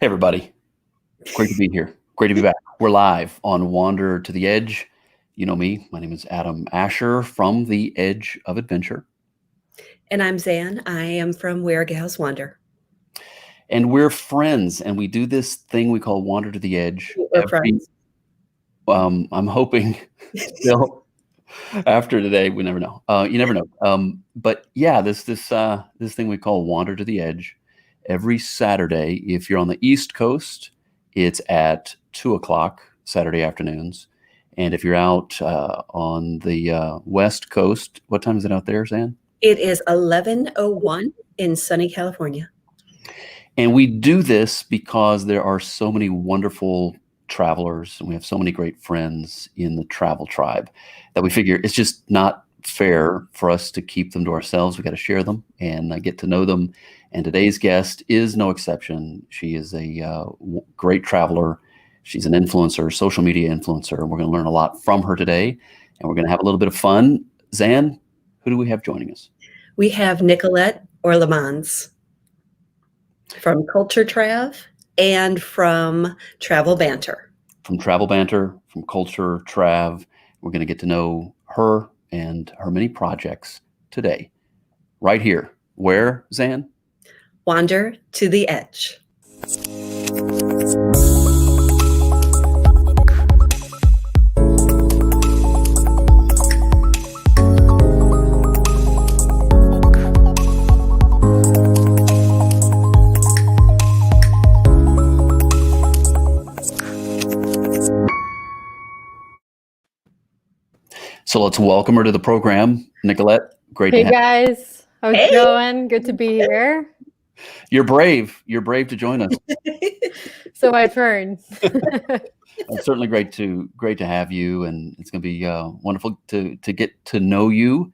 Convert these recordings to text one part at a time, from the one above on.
Hey, everybody. Great to be here. Great to be back. We're live on Wander to the Edge. You know me. My name is Adam Asher from the Edge of Adventure. And I'm Zan. I am from Where Gals Wander. And we're friends, and we do this thing we call Wander to the Edge. We're friends. I'm hoping still after today, we never know. You never know. But yeah, this thing we call Wander to the Edge every Saturday. If you're on the East Coast, it's at 2:00 Saturday afternoons. And if you're out on the West Coast, what time is it out there, Zan? It is 11:01 in sunny California. And we do this because there are so many wonderful travelers, and we have so many great friends in the travel tribe that we figure it's just not fair for us to keep them to ourselves. We got to share them and get to know them. And today's guest is no exception. She is a great traveler. She's an influencer, social media influencer. And we're going to learn a lot from her today. And we're going to have a little bit of fun. Zan, who do we have joining us? We have Nicolette Orlemans from Culture Trav and from Travel Banter. From Travel Banter, from Culture Trav. We're going to get to know her and her many projects today. Right here. Where, Zan? Wander to the Edge. So let's welcome her to the program. Nicolette, great to have you. Hey guys, how's it going? Good to be here. You're brave. You're brave to join us. So I've heard. It's certainly great to have you, and it's going to be wonderful to get to know you.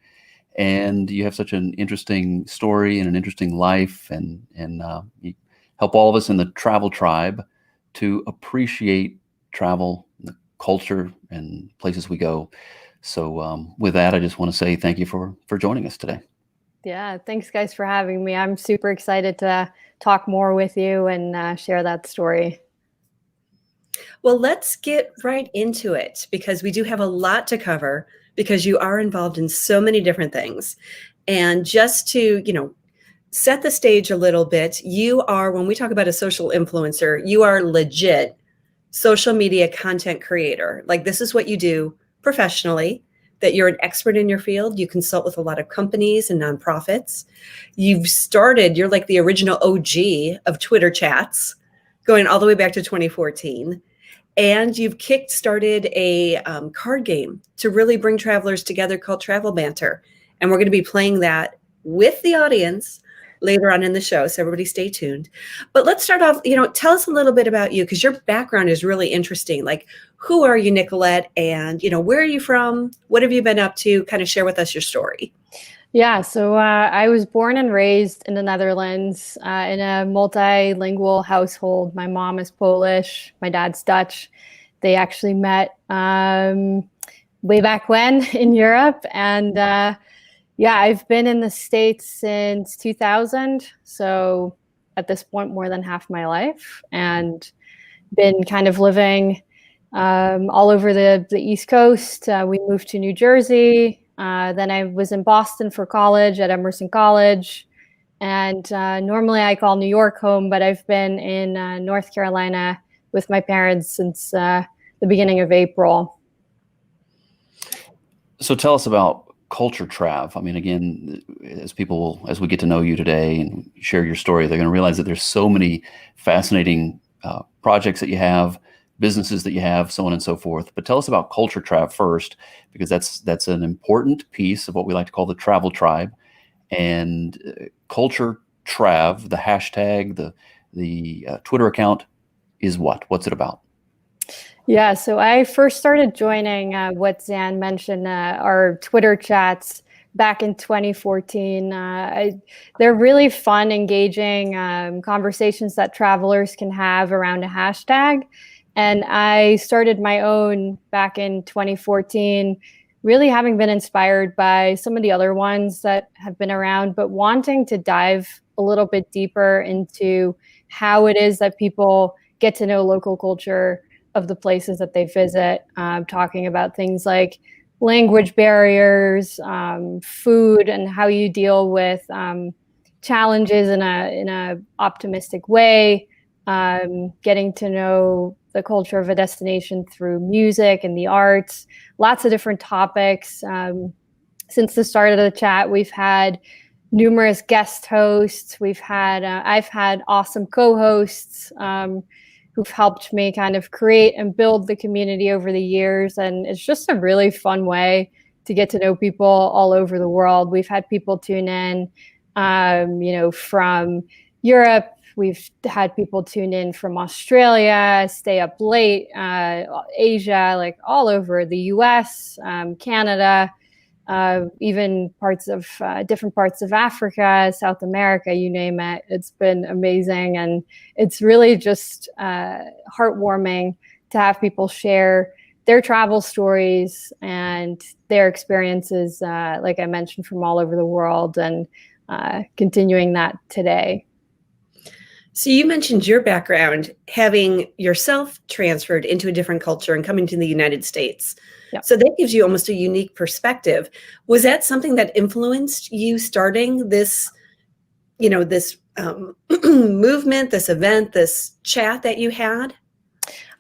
And you have such an interesting story and an interesting life, and you help all of us in the travel tribe to appreciate travel, the culture, and places we go. So with that, I just want to say thank you for joining us today. Yeah, thanks guys for having me. I'm super excited to talk more with you and share that story. Well, let's get right into it because we do have a lot to cover because you are involved in so many different things. And just to, set the stage a little bit, you are, when we talk about a social influencer, you are legit social media content creator. Like this is what you do professionally, that you're an expert in your field. You consult with a lot of companies and nonprofits. You're like the original OG of Twitter chats, going all the way back to 2014. And you've kickstarted a card game to really bring travelers together called Travel Banter. And we're going to be playing that with the audience later on in the show. So everybody stay tuned. But let's start off, tell us a little bit about you because your background is really interesting. Like, who are you, Nicolette? And, where are you from? What have you been up to? Kind of share with us your story. Yeah, so I was born and raised in the Netherlands in a multilingual household. My mom is Polish, my dad's Dutch. They actually met way back when in Europe. And yeah, I've been in the States since 2000. So at this point, more than half my life, and been kind of living all over the East Coast. We moved to New Jersey. Then I was in Boston for college at Emerson College. And normally I call New York home, but I've been in North Carolina with my parents since the beginning of April. So tell us about Culture Trav. I mean, again, as we get to know you today and share your story, they're going to realize that there's so many fascinating projects that you have, businesses that you have, so on and so forth. But tell us about Culture Trav first, because that's an important piece of what we like to call the travel tribe. And Culture Trav, the hashtag, the Twitter account is what? What's it about? Yeah, so I first started joining what Zan mentioned, our Twitter chats back in 2014. They're really fun, engaging conversations that travelers can have around a hashtag. And I started my own back in 2014, really having been inspired by some of the other ones that have been around, but wanting to dive a little bit deeper into how it is that people get to know local culture of the places that they visit, talking about things like language barriers, food, and how you deal with challenges in a optimistic way, getting to know the culture of a destination through music and the arts, lots of different topics. Since the start of the chat, we've had numerous guest hosts. I've had awesome co-hosts who've helped me kind of create and build the community over the years. And it's just a really fun way to get to know people all over the world. We've had people tune in, from Europe. We've had people tune in from Australia, stay up late, Asia, like all over the US, Canada, even different parts of Africa, South America, you name it. It's been amazing. And it's really just heartwarming to have people share their travel stories and their experiences, like I mentioned, from all over the world, and continuing that today. So you mentioned your background, having yourself transferred into a different culture and coming to the United States. Yep. So that gives you almost a unique perspective. Was that something that influenced you starting this, this movement, this event, this chat that you had?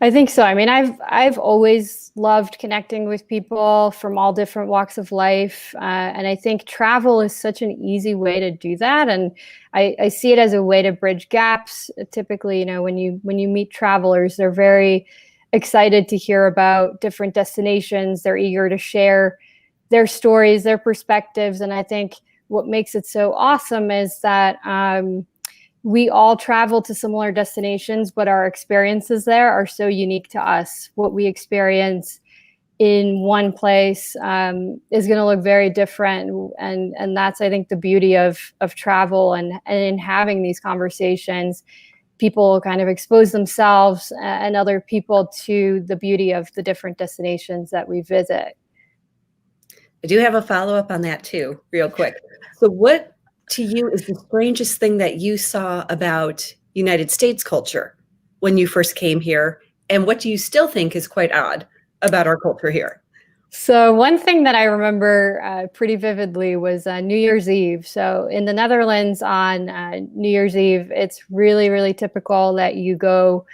I think so. I mean, I've always loved connecting with people from all different walks of life, and I think travel is such an easy way to do that. And I see it as a way to bridge gaps. Typically, when you meet travelers, they're very excited to hear about different destinations. They're eager to share their stories, their perspectives, and I think what makes it so awesome is that we all travel to similar destinations, but our experiences there are so unique to us. What we experience in one place is going to look very different. And that's, I think, the beauty of travel and in having these conversations. People kind of expose themselves and other people to the beauty of the different destinations that we visit. I do have a follow-up on that too, real quick. So what to you is the strangest thing that you saw about United States culture when you first came here? And what do you still think is quite odd about our culture here? So one thing that I remember pretty vividly was New Year's Eve. So in the Netherlands on New Year's Eve, it's really, really typical that you go,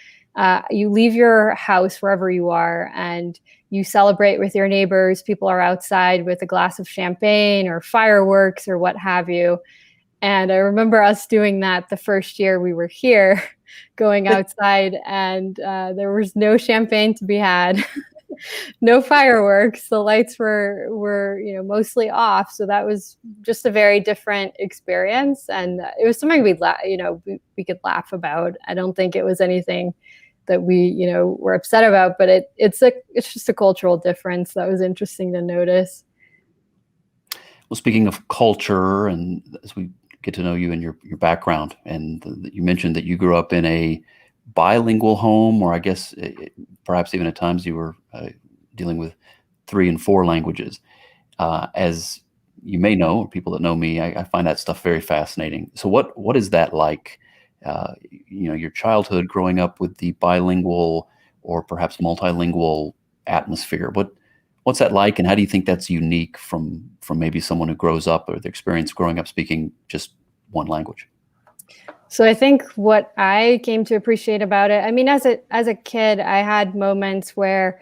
you leave your house wherever you are and you celebrate with your neighbors. People are outside with a glass of champagne or fireworks or what have you. And I remember us doing that the first year we were here, going outside, and there was no champagne to be had, no fireworks. The lights were mostly off, so that was just a very different experience, and it was something we could laugh about. I don't think it was anything that we were upset about, but it's just a cultural difference that was interesting to notice. Well, speaking of culture, and as we get to know you and your background, and you mentioned that you grew up in a bilingual home, or I guess perhaps even at times you were dealing with 3 and 4 languages. As you may know, or people that know me, I find that stuff very fascinating. So what is that like? Your childhood growing up with the bilingual or perhaps multilingual atmosphere. What's that like, and how do you think that's unique from maybe someone who grows up or the experience growing up speaking just one language? So I think what I came to appreciate about it, I mean, as a kid, I had moments where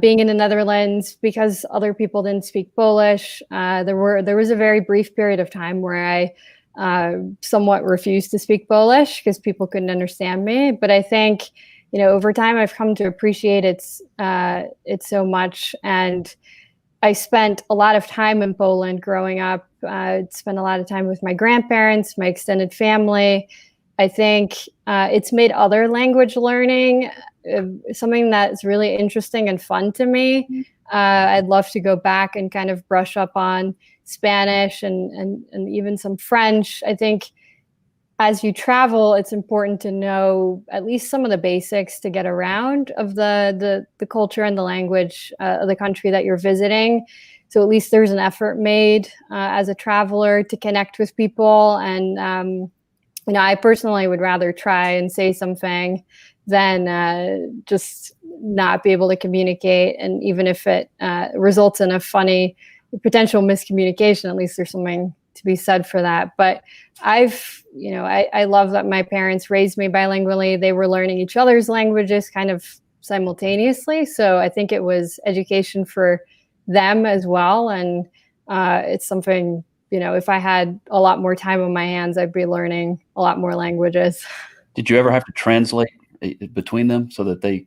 being in the Netherlands, because other people didn't speak Polish, there was a very brief period of time where I somewhat refused to speak Polish because people couldn't understand me. But I think over time, I've come to appreciate it so much. And I spent a lot of time in Poland growing up. Spent a lot of time with my grandparents, my extended family. I think it's made other language learning something that's really interesting and fun to me. I'd love to go back and kind of brush up on Spanish and even some French. I think as you travel, it's important to know at least some of the basics to get around of the culture and the language of the country that you're visiting. So at least there's an effort made as a traveler to connect with people. And I personally would rather try and say something than just not be able to communicate. And even if it results in a funny potential miscommunication, at least there's something to be said for that. But I love that my parents raised me bilingually. They were learning each other's languages kind of simultaneously. So I think it was education for them as well. And it's something, if I had a lot more time on my hands, I'd be learning a lot more languages. Did you ever have to translate between them so that did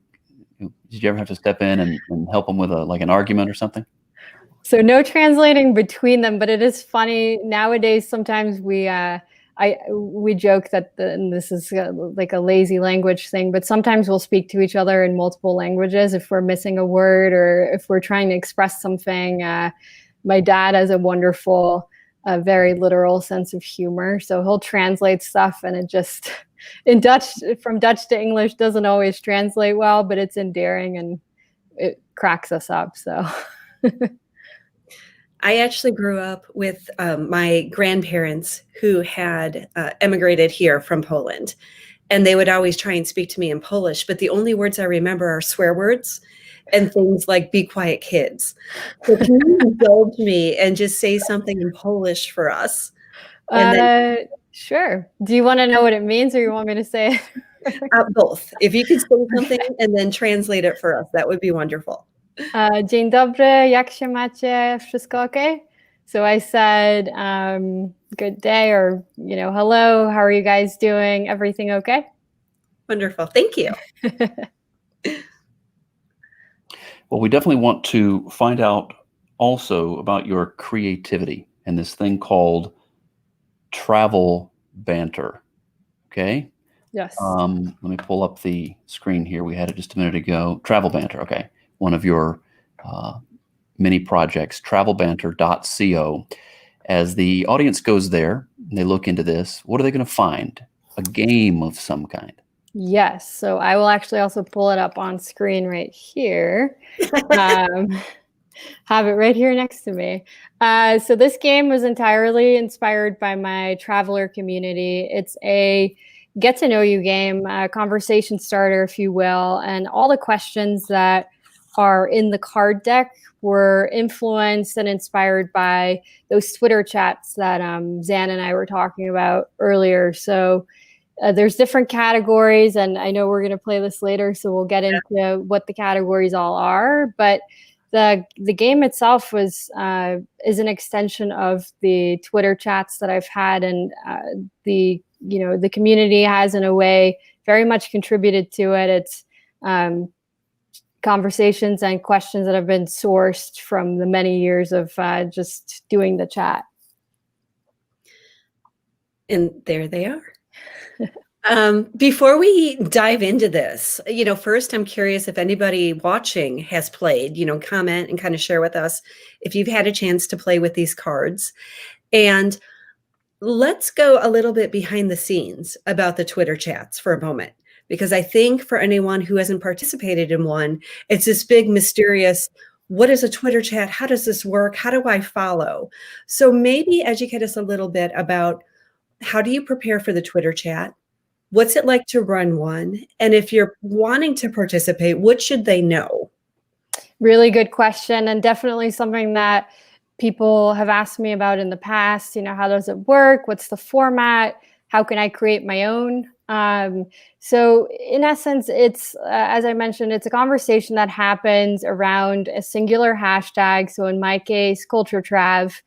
you ever have to step in and help them with an argument or something? So no translating between them, but it is funny nowadays. Sometimes we joke that this is like a lazy language thing, but sometimes we'll speak to each other in multiple languages if we're missing a word or if we're trying to express something. My dad has a wonderful, very literal sense of humor, so he'll translate stuff, and it just from Dutch to English doesn't always translate well, but it's endearing and it cracks us up. So. I actually grew up with my grandparents who had emigrated here from Poland, and they would always try and speak to me in Polish, but the only words I remember are swear words and things like "be quiet, kids." So can you indulge me and just say something in Polish for us? Sure. Do you want to know what it means, or you want me to say it? Both. If you could say something and then translate it for us, that would be wonderful. Dzień dobry, jak się macie? Wszystko okay? So I said, good day, or, hello, how are you guys doing? Everything okay? Wonderful. Thank you. Well, we definitely want to find out also about your creativity and this thing called travel banter. Okay? Yes. Let me pull up the screen here. We had it just a minute ago. Travel banter. Okay. One of your mini projects, travelbanter.co. As the audience goes there and they look into this, what are they going to find? A game of some kind. Yes. So I will actually also pull it up on screen right here. Have it right here next to me. So this game was entirely inspired by my traveler community. It's a get to know you game, a conversation starter, if you will. And all the questions that are in the card deck were influenced and inspired by those Twitter chats that Zan and I were talking about earlier. So there's different categories, and I know we're going to play this later, so we'll get into what the categories all are. But the game itself is an extension of the Twitter chats that I've had, and the community has in a way very much contributed to it. It's conversations and questions that have been sourced from the many years of just doing the chat. And there they are. Before we dive into this, first I'm curious if anybody watching has played, comment and kind of share with us if you've had a chance to play with these cards. And let's go a little bit behind the scenes about the Twitter chats for a moment, because I think for anyone who hasn't participated in one, it's this big mysterious, what is a Twitter chat? How does this work? How do I follow? So maybe educate us a little bit about how do you prepare for the Twitter chat? What's it like to run one? And if you're wanting to participate, what should they know? Really good question, and definitely something that people have asked me about in the past. How does it work? What's the format? How can I create my own? So in essence, it's, as I mentioned, it's a conversation that happens around a singular hashtag. So in my case, Culture Trav.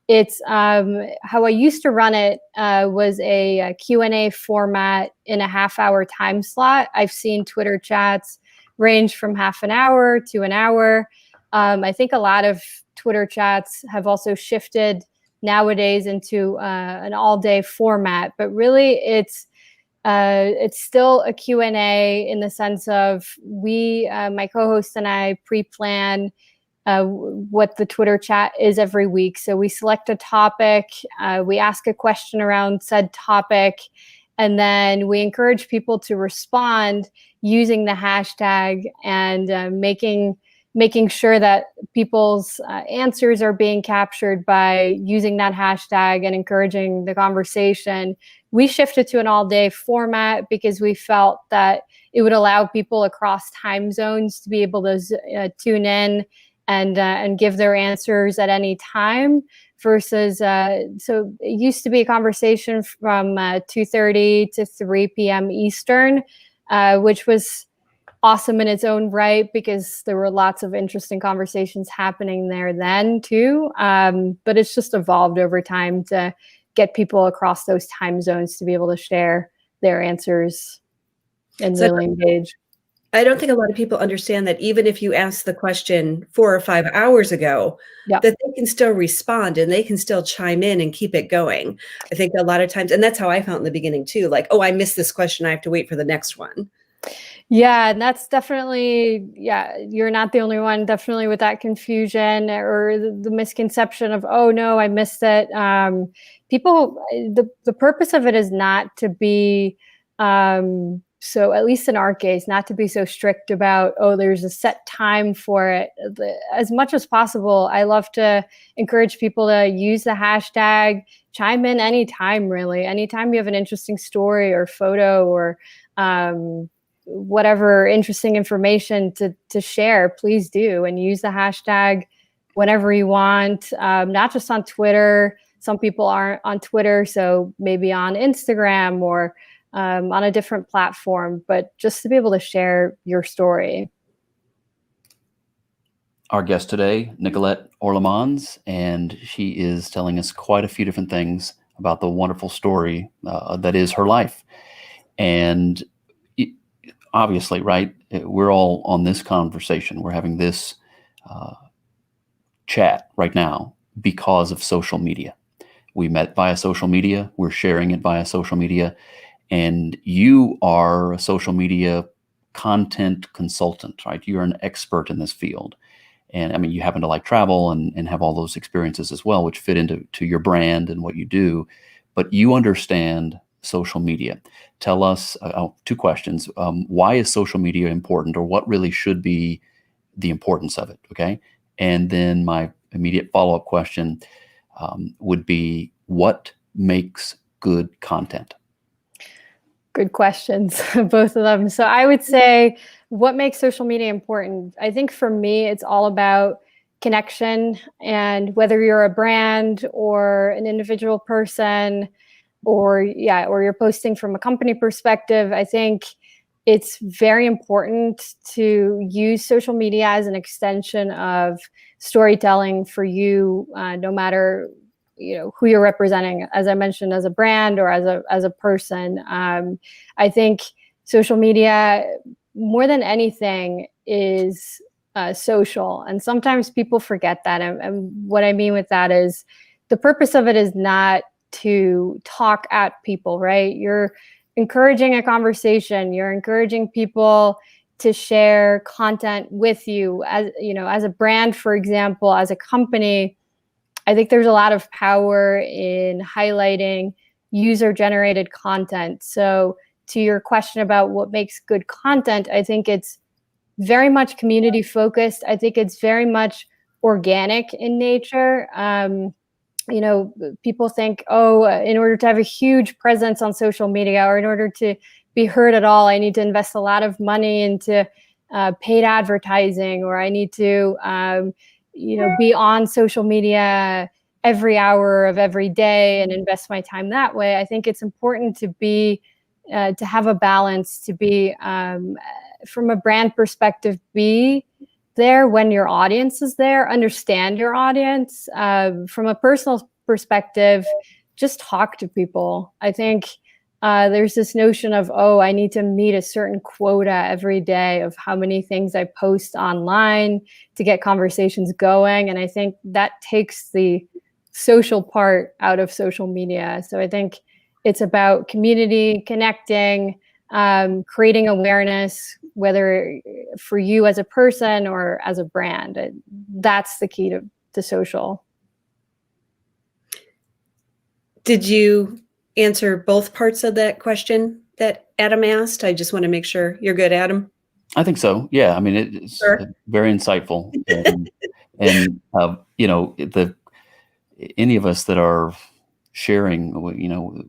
It's how I used to run it was a Q&A format in a half-hour time slot. I've seen Twitter chats range from half an hour to an hour. I think a lot of Twitter chats have also shifted nowadays into an all-day format, but really it's still a Q&A in the sense of my co-host and I pre-plan what the Twitter chat is every week. So we select a topic, we ask a question around said topic, and then we encourage people to respond using the hashtag and making making sure that people's answers are being captured by using that hashtag and encouraging the conversation. We shifted to an all-day format because we felt that it would allow people across time zones to be able to tune in and give their answers at any time, versus so it used to be a conversation from 2:30 to 3 p.m. Eastern, which was awesome in its own right because there were lots of interesting conversations happening there then too. But it's just evolved over time to get people across those time zones to be able to share their answers and really engage. I don't think a lot of people understand that even if you ask the question 4 or 5 hours ago, Yeah. that they can still respond and they can still chime in and keep it going. I think a lot of times, and that's how I felt in the beginning too, like, oh, I missed this question, I have to wait for the next one. Yeah, and that's definitely, yeah, you're not the only one, definitely with that confusion or the misconception of, oh no, I missed it. People, the purpose of it is not to be, so at least in our case, not to be so strict about, oh, there's a set time for it. As much as possible, I love to encourage people to use the hashtag, chime in anytime, really. Anytime you have an interesting story or photo or whatever interesting information to share, please do, and use the hashtag whenever you want, not just on Twitter. Some people aren't on Twitter, so maybe on Instagram or on a different platform, but just to be able to share your story. Our guest today, Nicolette Orlemans, and she is telling us quite a few different things about the wonderful story that is her life. And obviously, right, we're all on this conversation. We're having this chat right now because of social media. We met via social media. We're sharing it via social media. And you are a social media content consultant, right? You're an expert in this field. And I mean, you happen to like travel and have all those experiences as well, which fit into your brand and what you do. But you understand social media. Tell us, 2 questions. Why is social media important, or what really should be the importance of it? Okay. And then my immediate follow-up question would be, what makes good content? Good questions, both of them. So I would say, what makes social media important? I think for me, it's all about connection. And whether you're a brand or an individual person, or you're posting from a company perspective, I think it's very important to use social media as an extension of storytelling for you, no matter who you're representing, as I mentioned, as a brand or as a person. I think social media, more than anything, is social, and sometimes people forget that. And what I mean with that is, the purpose of it is not to talk at people, right? You're encouraging a conversation. You're encouraging people to share content with you, as a brand, for example, as a company. I think there's a lot of power in highlighting user-generated content. So to your question about what makes good content, I think it's very much community focused. I think it's very much organic in nature. People think, oh, in order to have a huge presence on social media, or in order to be heard at all, I need to invest a lot of money into paid advertising, or I need to be on social media every hour of every day and invest my time that way. I think it's important to be, to have a balance, to be, from a brand perspective, be there when your audience is there, understand your audience. From a personal perspective, just talk to people. I think there's this notion of, oh, I need to meet a certain quota every day of how many things I post online to get conversations going. And I think that takes the social part out of social media. So I think it's about community, connecting, creating awareness, whether for you as a person or as a brand. That's the key to social. Did you answer both parts of that question that Adam asked? I just want to make sure you're good, Adam. I think so. Yeah. I mean, it's Sure. very insightful, and you know, any of us that are sharing, you know,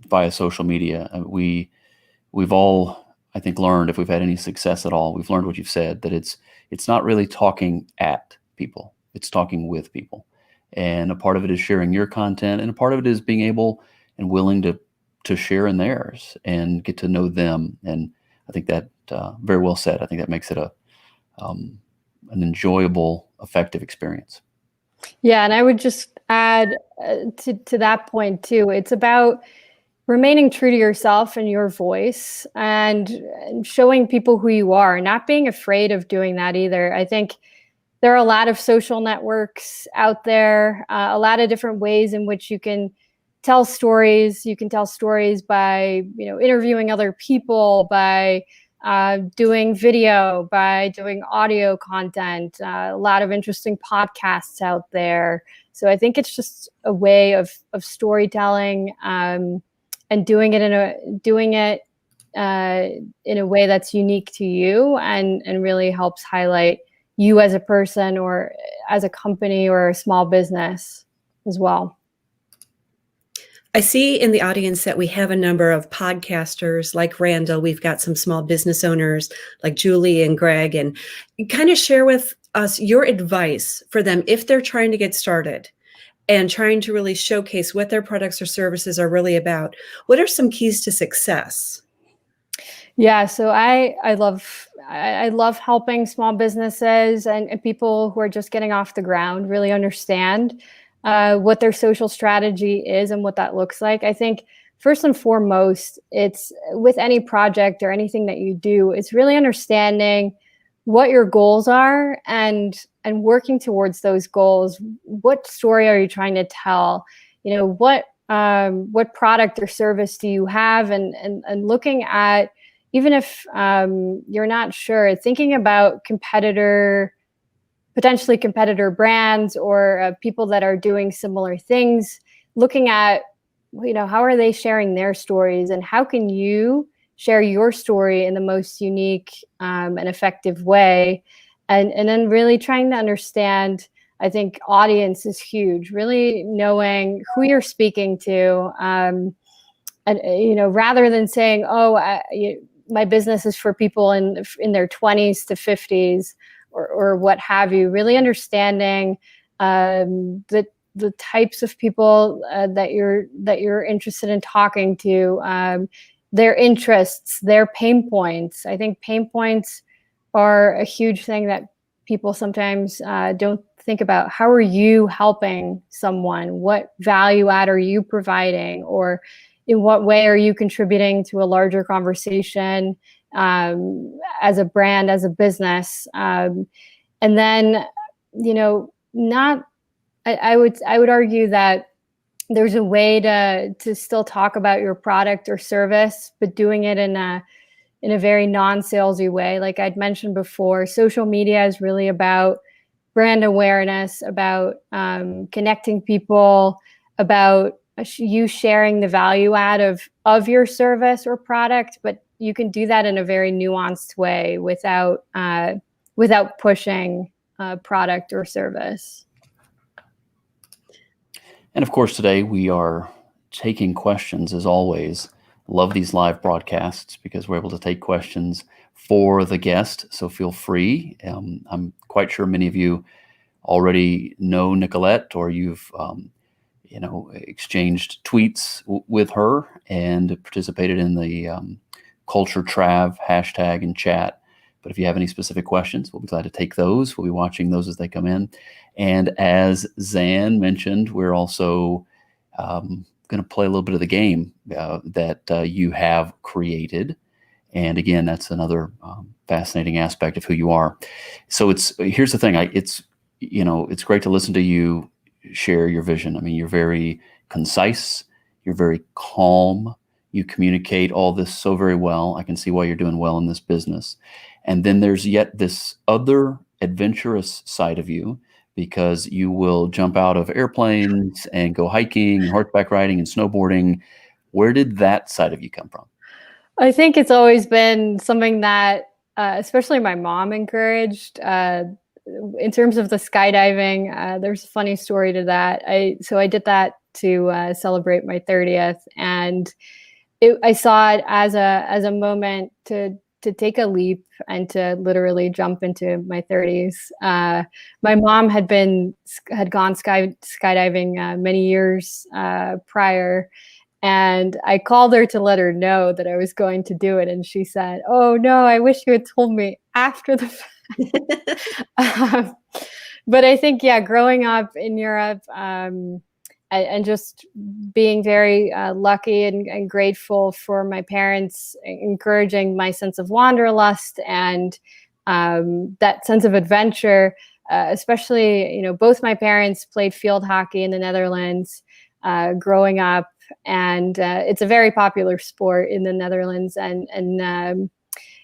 via social media, we've all, I think, learned, if we've had any success at all, we've learned what you've said, that it's not really talking at people, it's talking with people. And a part of it is sharing your content, and a part of it is being able and willing to share in theirs and get to know them. And I think that very well said. I think that makes it an enjoyable, effective experience. Yeah, and I would just add to that point too. It's about remaining true to yourself and your voice, and showing people who you are, not being afraid of doing that either. I think there are a lot of social networks out there, a lot of different ways in which you can tell stories. You can tell stories by, you know, interviewing other people, by doing video, by doing audio content, a lot of interesting podcasts out there. So I think it's just a way of storytelling, and doing it in a way that's unique to you, and really helps highlight you as a person, or as a company, or a small business as well. I see in the audience that we have a number of podcasters like Randall. We've got some small business owners like Julie and Greg, and kind of share with us your advice for them if they're trying to get started and trying to really showcase what their products or services are really about. What are some keys to success? Yeah, so I love helping small businesses and people who are just getting off the ground really understand what their social strategy is and what that looks like. I think first and foremost, it's with any project or anything that you do, it's really understanding what your goals are, and working towards those goals. What story are you trying to tell? You know, what product or service do you have? And looking at, even if you're not sure, thinking about potentially competitor brands, or people that are doing similar things, looking at, you know, how are they sharing their stories, and how can you share your story in the most unique and effective way. And then really trying to understand, I think audience is huge, really knowing who you're speaking to. And, you know, rather than saying, oh, my business is for people in their 20s to 50s, or what have you, really understanding the types of people that you're interested in talking to, their interests, their pain points. I think pain points are a huge thing that people sometimes don't think about. How are you helping someone? What value add are you providing? Or in what way are you contributing to a larger conversation as a brand, as a business? And then, you know, I would argue that there's a way to still talk about your product or service, but doing it in a very non-salesy way. Like I'd mentioned before, social media is really about brand awareness, about connecting people, about you sharing the value add of your service or product, but you can do that in a very nuanced way without pushing a product or service. And of course, today we are taking questions as always. Love these live broadcasts because we're able to take questions for the guest. So feel free. I'm quite sure many of you already know Nicolette, or you've exchanged tweets with her and participated in the Culture Trav hashtag and chat. But if you have any specific questions, we'll be glad to take those. We'll be watching those as they come in. And as Zan mentioned, we're also going to play a little bit of the game that you have created. And again, that's another fascinating aspect of who you are. So here's the thing. It's great to listen to you share your vision. I mean, you're very concise. You're very calm. You communicate all this so very well. I can see why you're doing well in this business. And then there's yet this other adventurous side of you, because you will jump out of airplanes and go hiking, horseback riding, and snowboarding. Where did that side of you come from? I think it's always been something that especially my mom encouraged. In terms of the skydiving, there's a funny story to that. So I did that to celebrate my 30th, and I saw it as a moment to take a leap and to literally jump into my 30s. My mom had gone skydiving many years prior, and I called her to let her know that I was going to do it, and she said, "Oh no, I wish you had told me after the fact." But I think, yeah, growing up in Europe, and just being very lucky and grateful for my parents encouraging my sense of wanderlust and that sense of adventure, especially, both my parents played field hockey in the Netherlands growing up, and it's a very popular sport in the Netherlands, and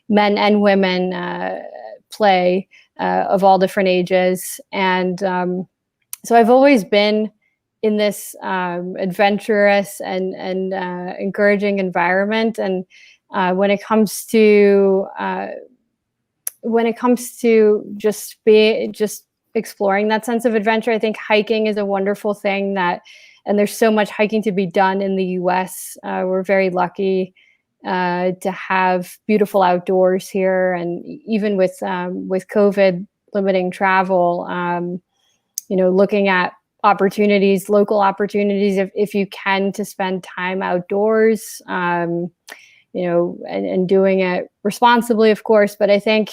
men and women play of all different ages. And so I've always been in this adventurous and encouraging environment. And when it comes to just exploring that sense of adventure, I think hiking is a wonderful thing and there's so much hiking to be done in the US. We're very lucky to have beautiful outdoors here, and even with COVID limiting travel, looking at local opportunities, if you can, to spend time outdoors, and doing it responsibly, of course. But I think,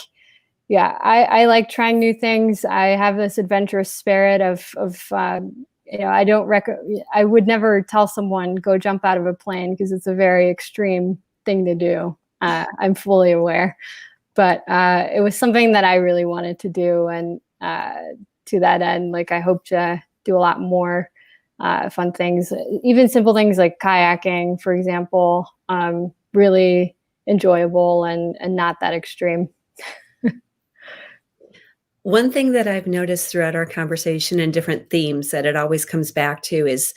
yeah, I like trying new things. I have this adventurous spirit of I would never tell someone go jump out of a plane, because it's a very extreme thing to do. I'm fully aware, but it was something that I really wanted to do, and to that end, I hope to do a lot more fun things, even simple things like kayaking, for example. Really enjoyable and not that extreme. One thing that I've noticed throughout our conversation and different themes that it always comes back to is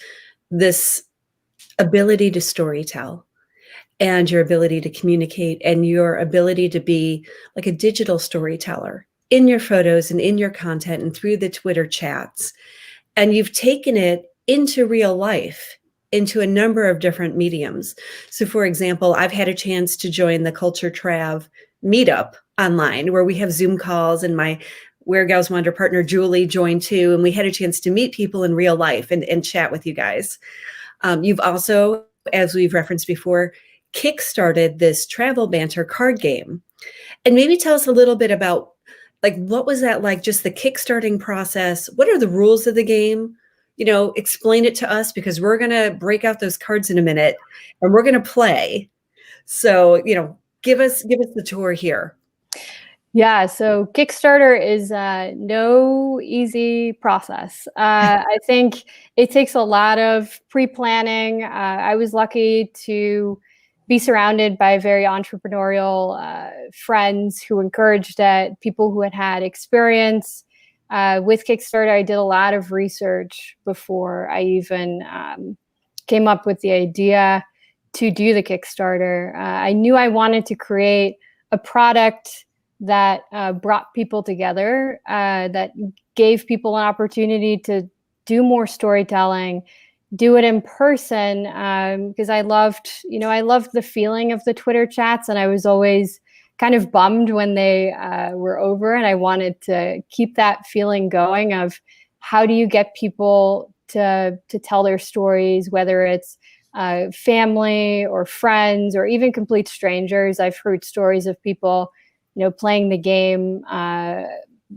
this ability to storytell, and your ability to communicate, and your ability to be like a digital storyteller in your photos and in your content and through the Twitter chats. And you've taken it into real life, into a number of different mediums. So for example, I've had a chance to join the Culture Trav meetup online, where we have Zoom calls, and my Where Gals Wander partner Julie joined too, and we had a chance to meet people in real life and chat with you guys. You've also, as we've referenced before, kickstarted this travel banter card game. And maybe tell us a little bit about, what was that like, just the kickstarting process? What are the rules of the game? Explain it to us, because we're going to break out those cards in a minute and we're going to play. So, give us the tour here. Yeah, so Kickstarter is no easy process. I think it takes a lot of pre-planning. I was lucky to be surrounded by very entrepreneurial friends who encouraged it, people who had experience with Kickstarter. I did a lot of research before I even came up with the idea to do the Kickstarter. I knew I wanted to create a product that brought people together, that gave people an opportunity to do more storytelling, do it in person, because I loved the feeling of the Twitter chats, and I was always kind of bummed when they were over, and I wanted to keep that feeling going of how do you get people to tell their stories, whether it's family or friends or even complete strangers. I've heard stories of people playing the game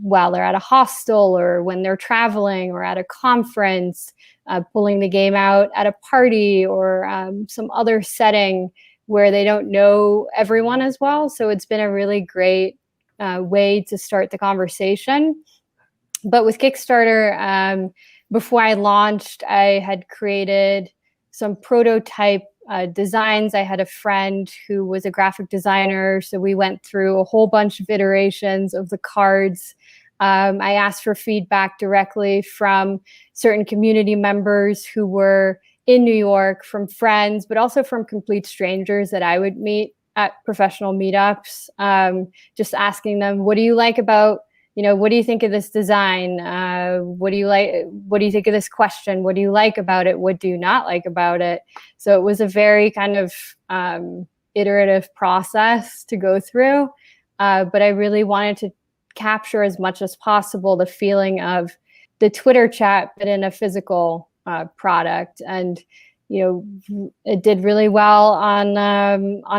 while they're at a hostel or when they're traveling or at a conference, pulling the game out at a party or some other setting where they don't know everyone as well. So it's been a really great way to start the conversation. But with Kickstarter, before I launched, I had created some prototype designs. I had a friend who was a graphic designer, so we went through a whole bunch of iterations of the cards. I asked for feedback directly from certain community members who were in New York, from friends, but also from complete strangers that I would meet at professional meetups, just asking them, what do you like about, what do you think of this design? What do you like? What do you think of this question? What do you like about it? What do you not like about it? So it was a very kind of iterative process to go through. But I really wanted to capture as much as possible the feeling of the Twitter chat, but in a physical product. And it did really well on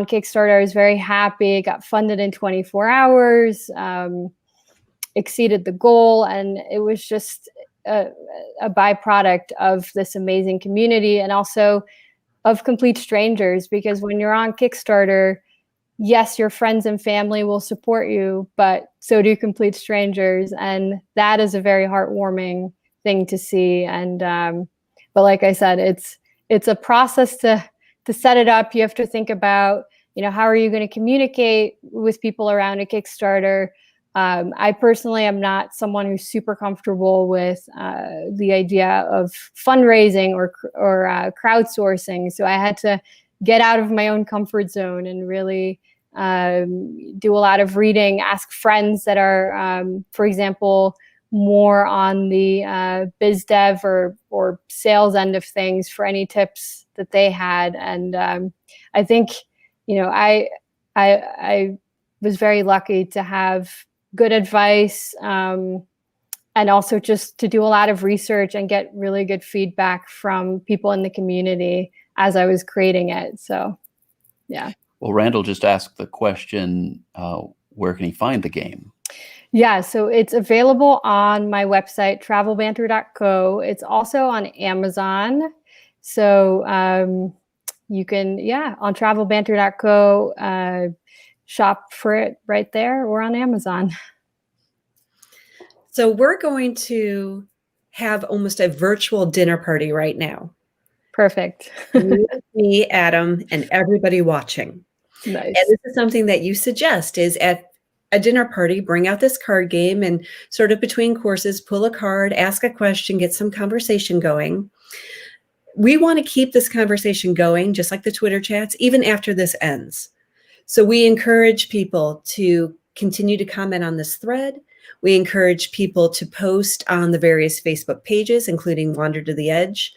Kickstarter. I was very happy. It got funded in 24 hours, exceeded the goal, and it was just a byproduct of this amazing community, and also of complete strangers. Because when you're on Kickstarter, yes, your friends and family will support you, but so do complete strangers, and that is a very heartwarming thing to see. And but like I said, it's a process to set it up. You have to think about, how are you going to communicate with people around a Kickstarter? I personally am not someone who's super comfortable with the idea of fundraising or crowdsourcing. So I had to get out of my own comfort zone and really do a lot of reading, ask friends that are, for example, more on the biz dev or sales end of things for any tips that they had. And I think, I was very lucky to have good advice, and also just to do a lot of research and get really good feedback from people in the community as I was creating it. So, yeah. Well, Randall just asked the question, where can he find the game? Yeah, so it's available on my website, travelbanter.co. It's also on Amazon. So you can, on travelbanter.co, shop for it right there or on Amazon. So we're going to have almost a virtual dinner party right now. Perfect. Me, Adam, and everybody watching. Nice. And this is something that you suggest is at a dinner party, bring out this card game and sort of between courses, pull a card, ask a question, get some conversation going. We want to keep this conversation going, just like the Twitter chats, even after this ends. So we encourage people to continue to comment on this thread. We encourage people to post on the various Facebook pages, including Wander to the Edge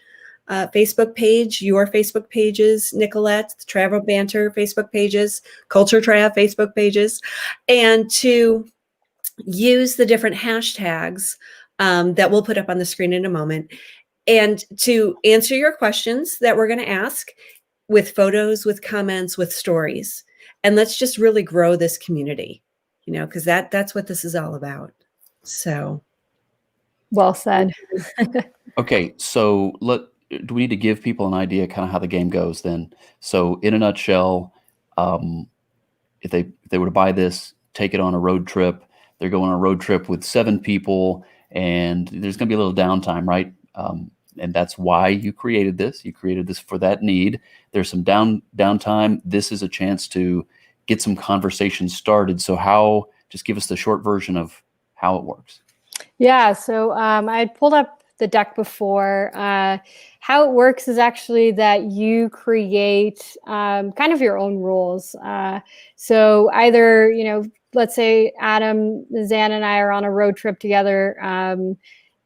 Facebook page, your Facebook pages, Nicolettes, Travel Banter Facebook pages, Culture Trav Facebook pages, and to use the different hashtags that we'll put up on the screen in a moment, and to answer your questions that we're going to ask with photos, with comments, with stories. And let's just really grow this community, because that's what this is all about. So. Well said. Okay, so do we need to give people an idea kind of how the game goes then? So in a nutshell, if they were to buy this, take it on a road trip, they're going on a road trip with 7 people, and there's going to be a little downtime, right? And that's why you created this. You created this for that need. There's some downtime. This is a chance to get some conversation started. So just give us the short version of how it works. Yeah, so I had pulled up the deck before. How it works is actually that you create kind of your own rules. So either, let's say Adam, Zan, and I are on a road trip together.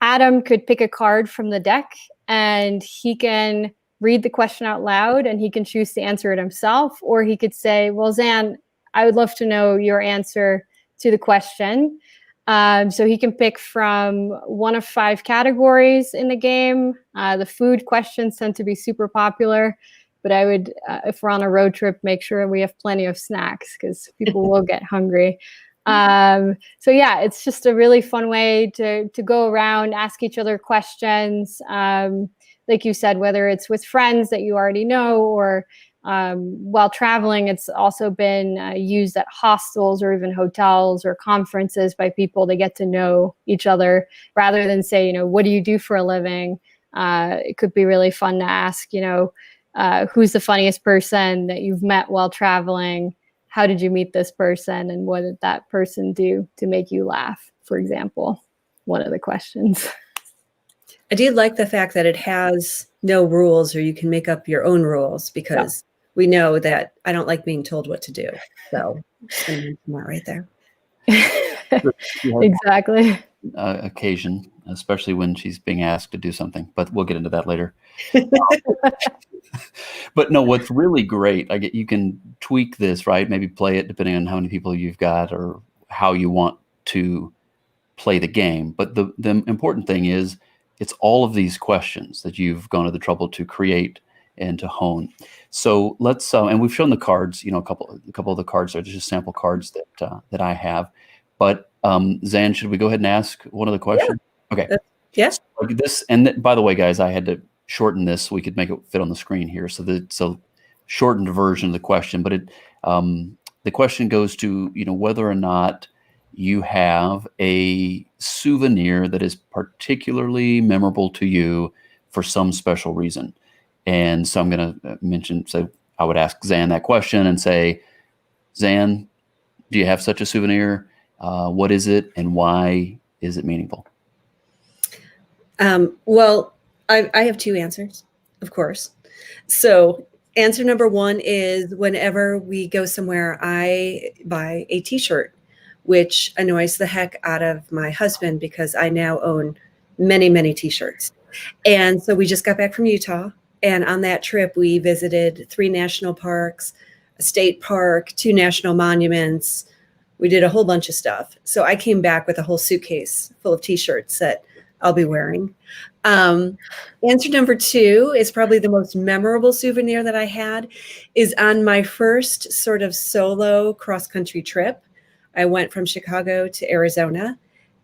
Adam could pick a card from the deck and he can read the question out loud and he can choose to answer it himself. Or he could say, well, Zan, I would love to know your answer to the question. So he can pick from one of 5 categories in the game. The food questions tend to be super popular, but I would, if we're on a road trip, make sure we have plenty of snacks because people will get hungry. So yeah, it's just a really fun way to go around, ask each other questions. Like you said, whether it's with friends that you already know or while traveling, it's also been used at hostels or even hotels or conferences by people to get to know each other rather than say, what do you do for a living? It could be really fun to ask, who's the funniest person that you've met while traveling? How did you meet this person? And what did that person do to make you laugh, for example? One of the questions. I do like the fact that it has no rules or you can make up your own rules because we know that I don't like being told what to do. So just gonna mention that right there. Exactly. Occasion, especially when she's being asked to do something, but we'll get into that later. But no, what's really great, you can tweak this, right? Maybe play it depending on how many people you've got or how you want to play the game. But the important thing is it's all of these questions that you've gone to the trouble to create and to hone. So let's and we've shown the cards, a couple of the cards are just sample cards that I have. But Zan, should we go ahead and ask one of the questions? Yeah. Okay. Yes. Like this, and by the way, guys, I had to shorten this so we could make it fit on the screen here. So shortened version of the question, but the question goes to whether or not you have a souvenir that is particularly memorable to you for some special reason. And so I'm going to mention. So I would ask Zan that question and say, Zan, do you have such a souvenir? What is it, and why is it meaningful? Well, I have two answers, of course. So answer number one is whenever we go somewhere, I buy a t-shirt, which annoys the heck out of my husband because I now own many, many t-shirts. And so we just got back from Utah. And on that trip, we visited 3 national parks, a state park, 2 national monuments. We did a whole bunch of stuff. So I came back with a whole suitcase full of t-shirts that I'll be wearing. Answer number 2 is probably the most memorable souvenir that I had is on my first sort of solo cross-country trip. I went from Chicago to Arizona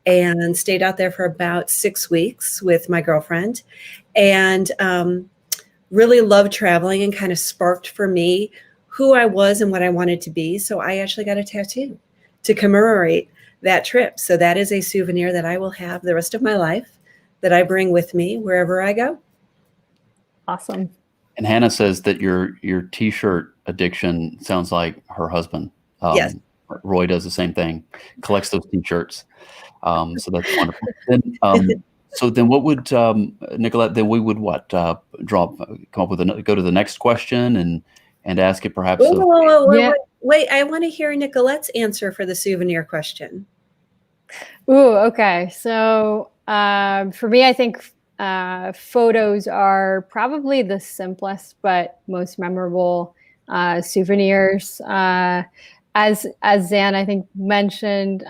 and stayed out there for about 6 weeks with my girlfriend, and really loved traveling, and kind of sparked for me who I was and what I wanted to be. So I actually got a tattoo to commemorate that trip. So that is a souvenir that I will have the rest of my life, that I bring with me wherever I go. Awesome. And Hannah says that your t-shirt addiction sounds like her husband. Yes. Roy does the same thing, collects those t-shirts. So that's wonderful. So then what would, Nicolette, then we would what, come up with go to the next question and ask it perhaps. Wait, I want to hear Nicolette's answer for the souvenir question. Ooh, okay. So for me, I think photos are probably the simplest but most memorable souvenirs. As Zan, I think, mentioned,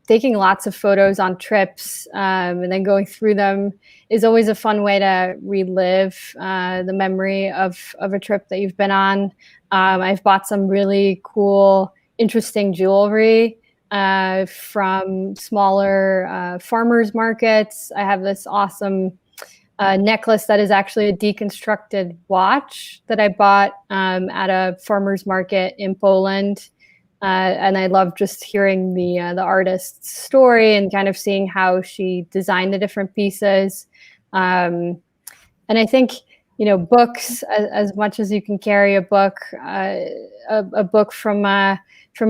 taking lots of photos on trips and then going through them is always a fun way to relive the memory of a trip that you've been on. I've bought some really cool, interesting jewelry from smaller farmers markets. I have this awesome necklace that is actually a deconstructed watch that I bought at a farmer's market in Poland. And I love just hearing the artist's story and kind of seeing how she designed the different pieces. And I think, books, as much as you can carry a book, a book from a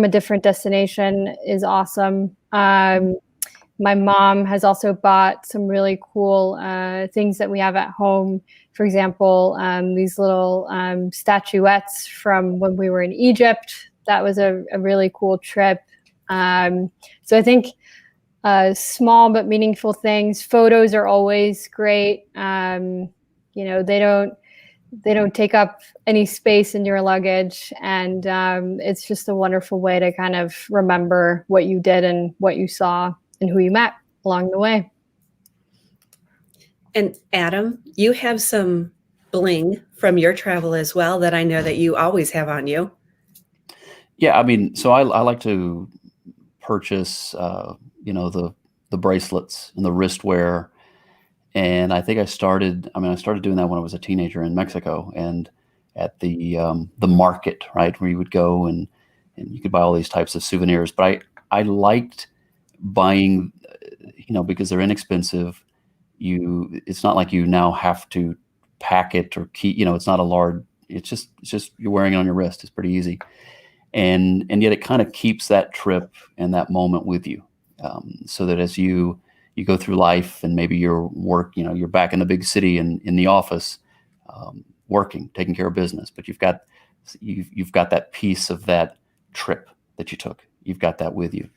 different destination is awesome. My mom has also bought some really cool things that we have at home. For example, these little statuettes from when we were in Egypt. That was a really cool trip. So I think small but meaningful things. Photos are always great. They don't take up any space in your luggage, and it's just a wonderful way to kind of remember what you did and what you saw and who you met along the way. And Adam, you have some bling from your travel as well that I know that you always have on you. Yeah, I mean, so I like to purchase, the bracelets and the wristwear, and I think I started doing that when I was a teenager in Mexico, and at the market, right, where you would go and you could buy all these types of souvenirs. But I liked buying, because they're inexpensive. It's not like you now have to pack it or keep, it's not a large. It's just you're wearing it on your wrist. It's pretty easy. And yet it kind of keeps that trip and that moment with you, so that as you go through life and maybe your work, you're back in the big city and in the office, working, taking care of business, but you've got You've got that piece of that trip that you took. You've got that with you.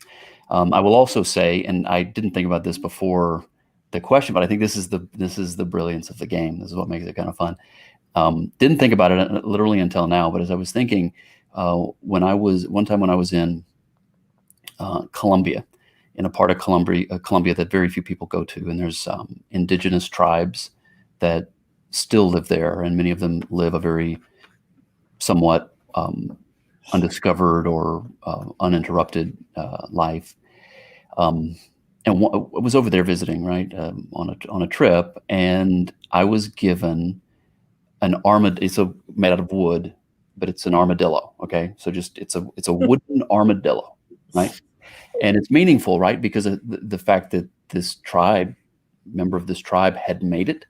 I will also say, and I didn't think about this before the question, but I think this is the brilliance of the game. This is what makes it kind of fun. Didn't think about it literally until now, but as I was thinking, one time when I was in Colombia, in a part of Colombia that very few people go to, and there's indigenous tribes that still live there, and many of them live a very somewhat undiscovered or uninterrupted life. And I was over there visiting, right, on a trip, and I was given an armadillo. It's made out of wood, but it's an armadillo. Okay, so it's a wooden armadillo, right? And it's meaningful, right, because of the fact that this member of this tribe had made it.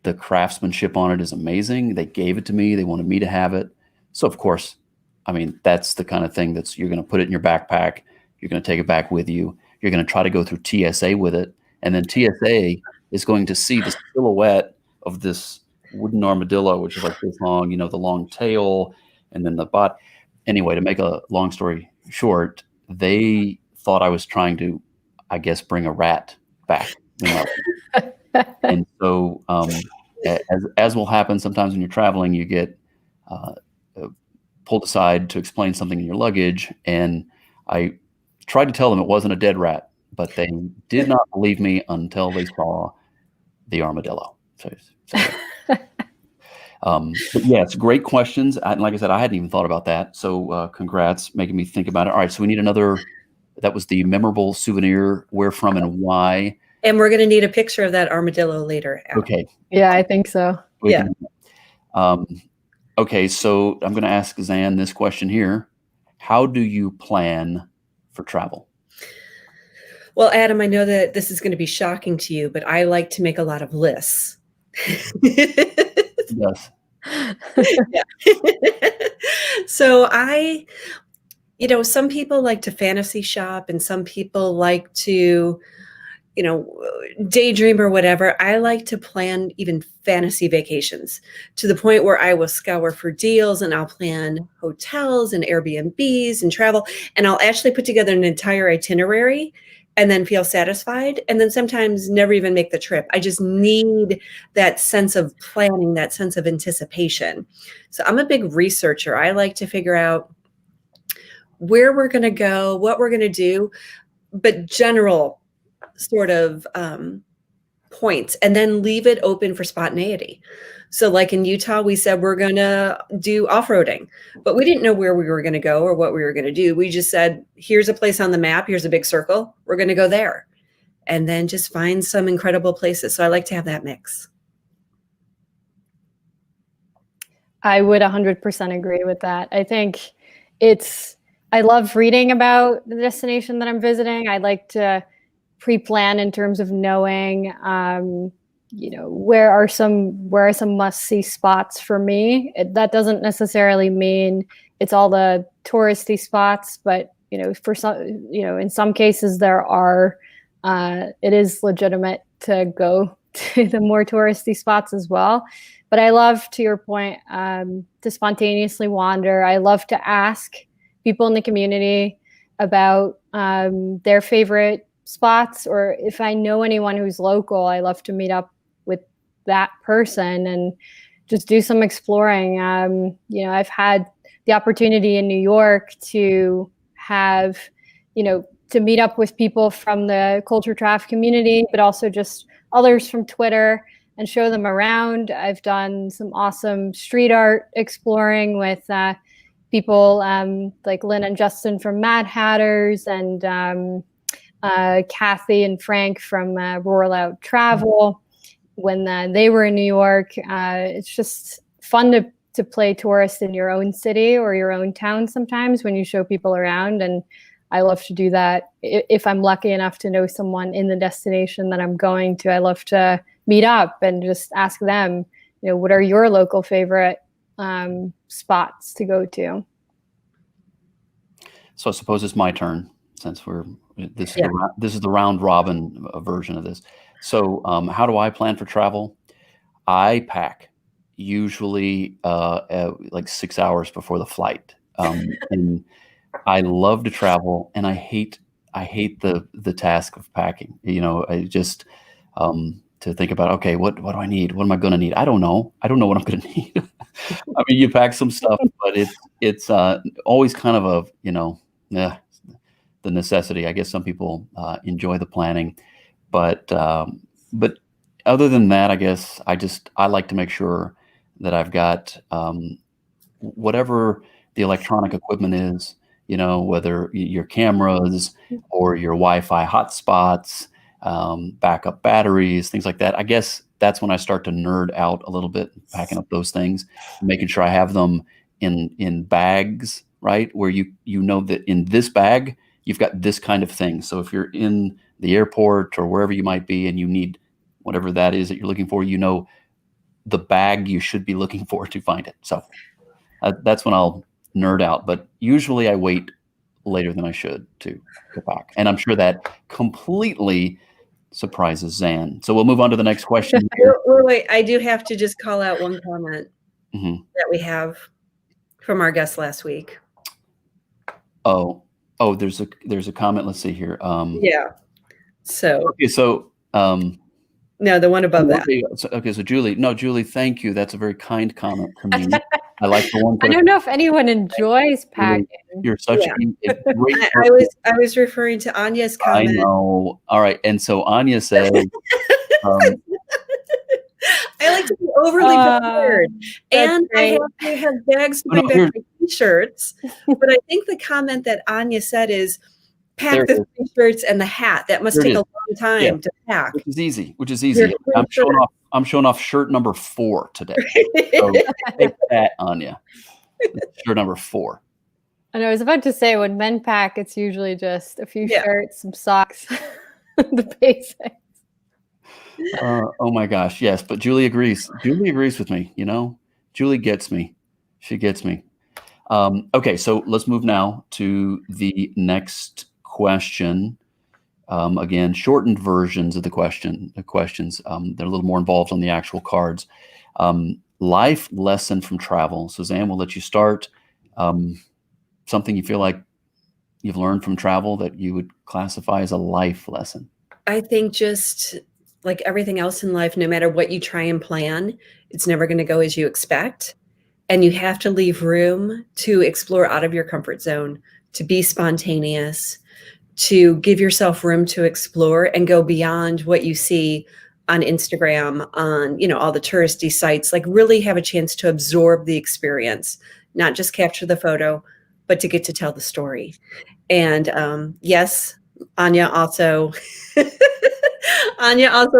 The craftsmanship on it is amazing. They gave it to me. They wanted me to have it. So of course, I mean, that's the kind of thing you're going to put it in your backpack. You're going to take it back with you. You're going to try to go through TSA with it. And then TSA is going to see the silhouette of this wooden armadillo, which is like this long, the long tail and then the butt. Anyway, to make a long story short, they thought I was trying to, I guess, bring a rat back. And so, as will happen sometimes when you're traveling, you get pulled aside to explain something in your luggage. And I tried to tell them it wasn't a dead rat, but they did not believe me until they saw the armadillo. But yeah, it's great questions. And like I said, I hadn't even thought about that. So congrats, making me think about it. All right, so we need another. That was the memorable souvenir, where from and why. And we're going to need a picture of that armadillo later. Okay. Yeah, I think so. Okay, so I'm going to ask Zan this question here. How do you plan for travel? Well, Adam, I know that this is going to be shocking to you, but I like to make a lot of lists. Yes. So some people like to fantasy shop and some people like to, daydream or whatever. I like to plan even fantasy vacations to the point where I will scour for deals and I'll plan hotels and Airbnbs and travel, and I'll actually put together an entire itinerary and then feel satisfied, and then sometimes never even make the trip. I just need that sense of planning, that sense of anticipation. So I'm a big researcher. I like to figure out where we're going to go, what we're going to do, but general sort of points, and then leave it open for spontaneity. So like in Utah, we said we're going to do off-roading, but we didn't know where we were going to go or what we were going to do. We just said, here's a place on the map. Here's a big circle. We're going to go there, and then just find some incredible places. So I like to have that mix. I would 100% agree with that. I think I love reading about the destination that I'm visiting. I like to pre-plan in terms of knowing, where are some must-see spots for me. That doesn't necessarily mean it's all the touristy spots, but for some, in some cases there are. It is legitimate to go to the more touristy spots as well. But I love, to your point, to spontaneously wander. I love to ask people in the community about their favorite spots, or if I know anyone who's local, I love to meet up with that person and just do some exploring. I've had the opportunity in New York to have, to meet up with people from the culture craft community, but also just others from Twitter, and show them around. I've done some awesome street art exploring with people like Lynn and Justin from Mad Hatters, and Kathy and Frank from Rural Out Travel when they were in New York. It's just fun to play tourist in your own city or your own town sometimes when you show people around. And I love to do that. If I'm lucky enough to know someone in the destination that I'm going to, I love to meet up and just ask them, what are your local favorite spots to go to? So I suppose it's my turn, since this is the round robin version of this. So how do I plan for travel? I pack. usually like 6 hours before the flight. And I love to travel, and I hate the task of packing. I just to think about, okay, what do I need? What am I going to need? I don't know. I don't know what I'm going to need. I mean, you pack some stuff, but it's always kind of a the necessity. I guess some people enjoy the planning, but other than that, I guess I like to make sure that I've got whatever the electronic equipment is, whether your cameras or your Wi-Fi hotspots, backup batteries, things like that. I guess that's when I start to nerd out a little bit, packing up those things, making sure I have them in bags, right? Where you know that in this bag, you've got this kind of thing. So if you're in the airport or wherever you might be and you need whatever that is that you're looking for, the bag you should be looking for to find it. So that's when I'll nerd out. But usually I wait later than I should to pack. And I'm sure that completely surprises Zan. So we'll move on to the next question here. Wait, I do have to just call out one comment that we have from our guest last week. Oh, there's a comment. Let's see here. Yeah. So okay, so no, the one above that. Okay, so Julie, thank you. That's a very kind comment from you. I like the one. I don't know if anyone enjoys packing. You're such a great. I was referring to Anya's comment. I know. All right, and so Anya said, I like to be overly prepared, and I have to have bags to bring back my t-shirts. But I think the comment that Anya said is, pack the t-shirts and the hat. That must take a long time to pack. Which is easy. I'm showing off shirt number 4 today. So take that, Anya. Shirt number 4. And I was about to say, when men pack, it's usually just a few shirts, some socks, the basics. Oh my gosh, yes. But Julie agrees. Julie agrees with me. Julie gets me. She gets me. Okay, so let's move now to the next question. Again, shortened versions of the questions. They're a little more involved on the actual cards. Life lesson from travel. Suzanne, we'll let you start. Something you feel like you've learned from travel that you would classify as a life lesson. I think just like everything else in life, no matter what you try and plan, it's never going to go as you expect. And you have to leave room to explore out of your comfort zone, to be spontaneous, to give yourself room to explore and go beyond what you see on Instagram, on, all the touristy sites. Like, really have a chance to absorb the experience, not just capture the photo, but to get to tell the story. And yes, Anya also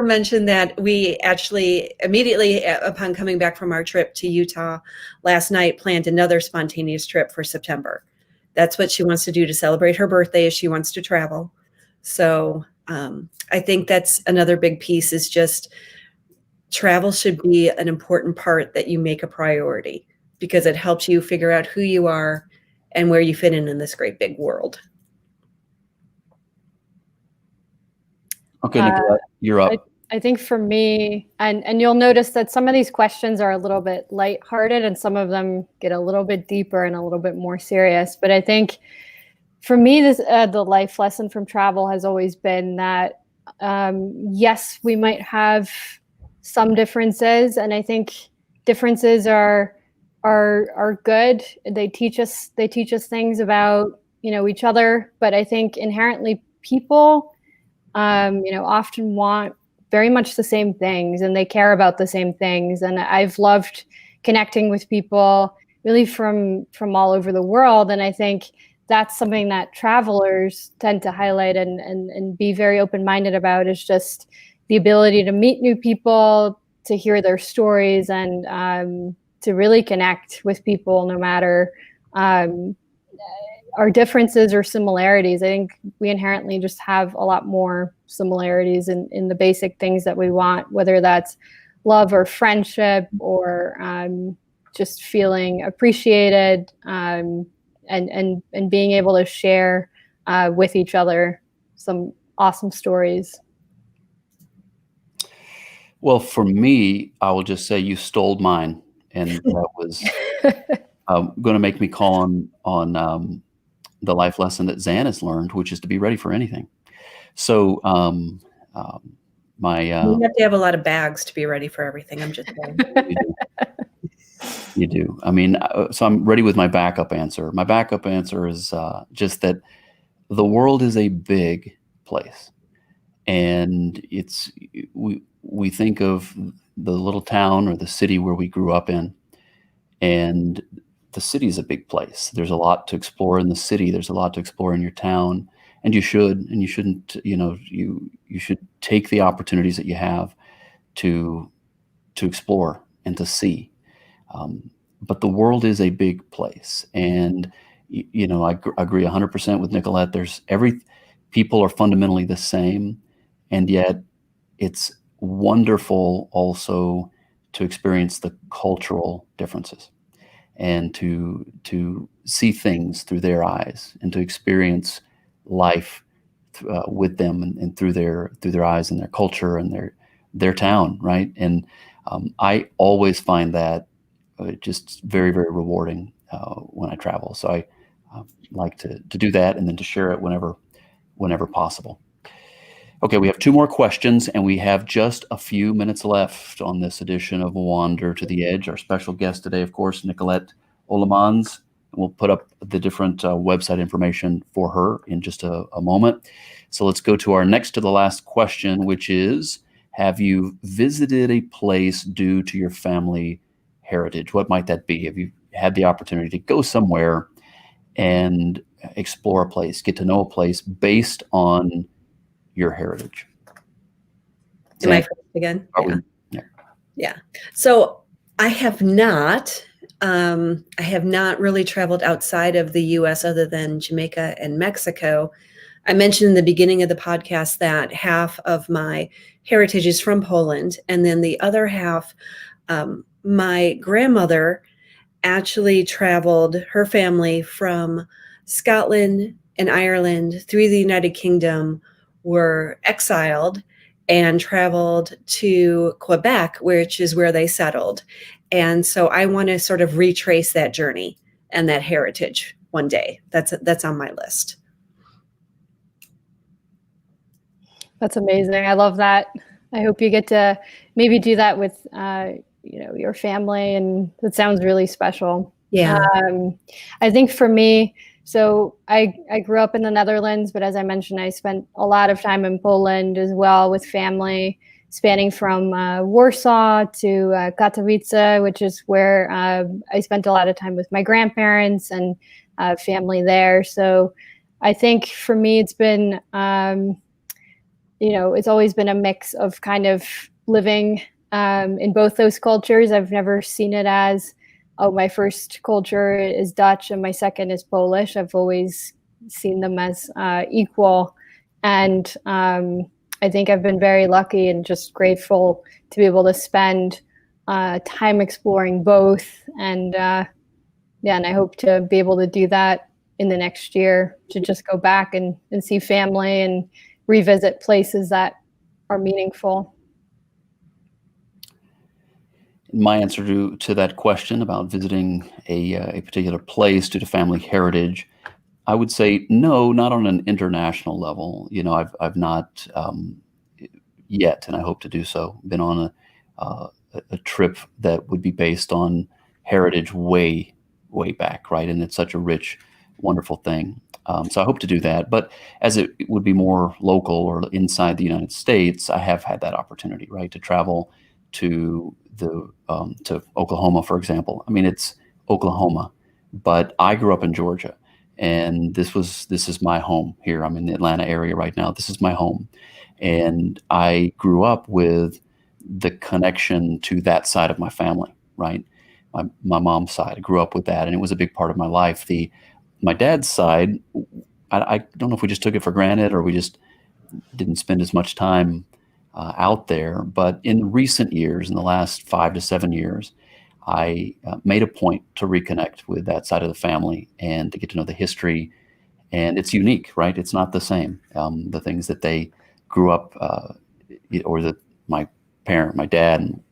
mentioned that we actually immediately upon coming back from our trip to Utah last night planned another spontaneous trip for September. That's what she wants to do to celebrate her birthday, is she wants to travel. So I think that's another big piece, is just travel should be an important part that you make a priority, because it helps you figure out who you are and where you fit in this great big world. Okay, Nicolette, you're up. I think for me, and you'll notice that some of these questions are a little bit lighthearted and some of them get a little bit deeper and a little bit more serious. But I think for me, the life lesson from travel has always been that, yes, we might have some differences, and I think differences are good. They teach us things about, each other. But I think inherently people, often want very much the same things, and they care about the same things. And I've loved connecting with people really from all over the world. And I think that's something that travelers tend to highlight and be very open-minded about, is just the ability to meet new people, to hear their stories, and to really connect with people no matter our differences or similarities. I think we inherently just have a lot more similarities in the basic things that we want, whether that's love or friendship or just feeling appreciated, and being able to share with each other some awesome stories. Well, for me, I will just say you stole mine. and that was going to make me call on the life lesson that Zan has learned, which is to be ready for anything. So You have to have a lot of bags to be ready for everything. I'm just saying. You do. I mean, so I'm ready with my backup answer. My backup answer is just that the world is a big place, and we think of the little town or the city where we grew up in, and the city is a big place. There's a lot to explore in the city. There's a lot to explore in your town, and you should, and you shouldn't. You should take the opportunities that you have to explore and to see. But the world is a big place, and I agree 100% with Nicolette. People are fundamentally the same, and yet it's wonderful also to experience the cultural differences and to see things through their eyes and to experience life with them and through their eyes and their culture and their town, right? And I always find that just very, very rewarding when I travel. So I like to do that and then to share it whenever possible. Okay, we have 2 more questions, and we have just a few minutes left on this edition of Wander to the Edge. Our special guest today, of course, Nicolette Orlemans. We'll put up the different website information for her in just a moment. So let's go to our next to the last question, which is, have you visited a place due to your family heritage? What might that be? Have you had the opportunity to go somewhere and explore a place, get to know a place based on your heritage? Am I first again? Yeah. So I have not really traveled outside of the U.S. other than Jamaica and Mexico. I mentioned in the beginning of the podcast that half of my heritage is from Poland, and then the other half, my grandmother actually traveled, her family, from Scotland and Ireland through the United Kingdom, were exiled and traveled to Quebec, which is where they settled. And so I want to sort of retrace that journey and that heritage one day. That's on my list. That's amazing. I love that. I hope you get to maybe do that with your family, and it sounds really special. Yeah. I think for me, so I grew up in the Netherlands, but as I mentioned, I spent a lot of time in Poland as well with family, spanning from Warsaw to Katowice, which is where I spent a lot of time with my grandparents and family there. So I think for me, it's been, it's always been a mix of kind of living in both those cultures. I've never seen it as, oh, my first culture is Dutch and my second is Polish. I've always seen them as equal. And I think I've been very lucky and just grateful to be able to spend time exploring both. And and I hope to be able to do that in the next year, to just go back and see family and revisit places that are meaningful. My answer to that question about visiting a particular place due to family heritage, I would say no, not on an international level. I've not yet, and I hope to do so, been on a trip that would be based on heritage way back, right? And it's such a rich, wonderful thing. So I hope to do that. But as it would be more local or inside the United States, I have had that opportunity, right, to travel to to Oklahoma, for example. I mean, it's Oklahoma, but I grew up in Georgia, and this is my home here. I'm in the Atlanta area right now. This is my home, and I grew up with the connection to that side of my family, right? My mom's side. I grew up with that, and it was a big part of my life. My dad's side, I don't know if we just took it for granted or we just didn't spend as much time out there. But in recent years, in the last 5 to 7 years, I made a point to reconnect with that side of the family and to get to know the history. And it's unique, right? It's not the same. The things that they grew up, or that my dad and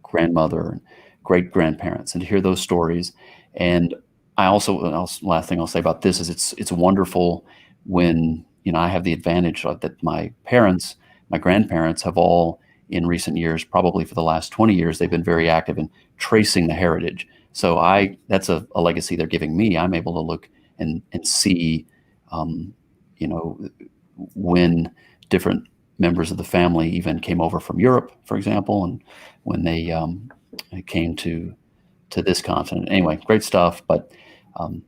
grandmother and great grandparents and to hear those stories. And last thing I'll say about this is it's wonderful when, I have the advantage that my grandparents have all in recent years, probably for the last 20 years, they've been very active in tracing the heritage. So that's a legacy they're giving me. I'm able to look and see, when different members of the family even came over from Europe, for example, and when they came to this continent. Anyway, great stuff. But